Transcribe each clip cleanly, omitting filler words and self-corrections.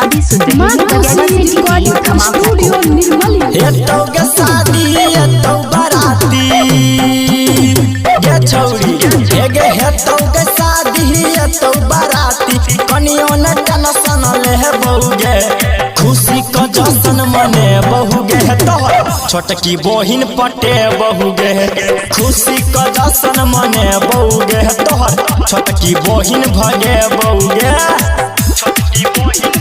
अभी सुन रहे के शादी एतो बराती गे छौरी गे हेतो के शादी एतो बराती कनियो न टेंशन ले बहुगे खुशी का जश्न मने बहुगे तोहर छोटकी बहिन पटे बहुगे खुशी का जश्न मने बहुगे तोहर छोटकी बहिन भगे बहुगे छोटकी बहिन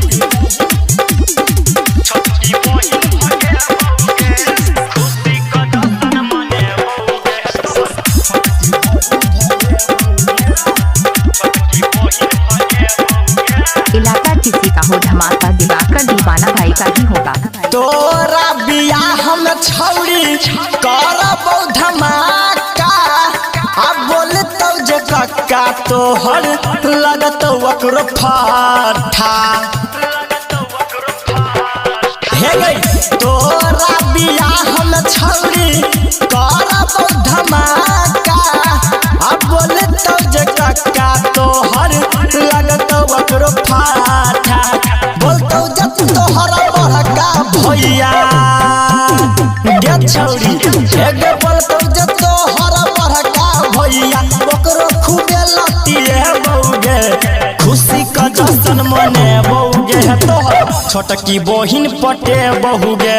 इलाका किसी का हो धमाका दिवाकर दीवाना भाई का ही होगा। तोरा बियाह में छौरी करबौ धमाका अब बोलतौ जे कक्का तोहर लगतौ ओकरो फाठा हे गई तोरा बियाह में छौरी करबौ धमाका अब बोलतौ जे कक्का तोहर लगतौ ओकरो फाठा बोलतौ जब तोहर बड़का भैया गे छौरी एगे बोलतौ जे तोहर बड़का भैया ओकरो खूबे लतिए बौगे खुशी का जश्न मने बौगे तोहर छोटकी बहिन पटे बहुगे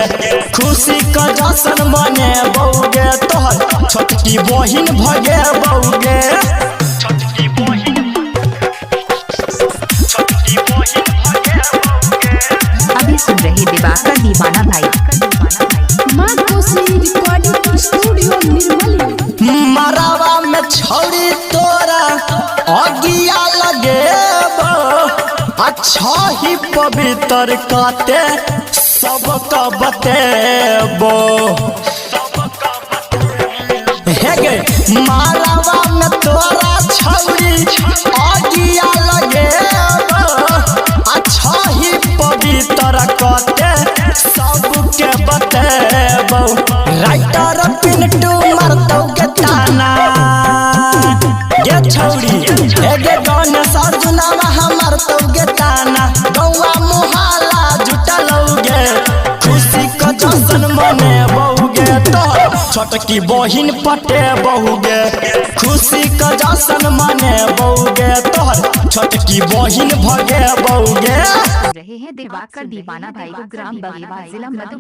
खुशी का जश्न मने बौगे तोहर छोटकी बहिन भगे बौगे छोटकी बहिन अभी सुन रहे दिवाकर दीवाना भाई। मरावा में छौरी तोरा अगिया लगेबो अच्छा ही पवित्र काते सबका बतेबो हे गे मरावा में तोरा छौरी अगिया लगेबो अच्छा ही पवित्र काते सबके बतेबो राइटर पिंटू मारतौ के ताना गे छौरी गे गणेश अर्जुना मारतौ के ताना गौआ मुहाला जुटलौगे खुशी का जश्न मने बहुगे तोहर छोटकी बहिन पटे बहुगे खुशी का जश्न मने बहुगे तोहर छोटकी बहिन भगे बहुगे। रहे हैं दिवाकर दीवाना भाई को ग्राम बगीवा जिला मधु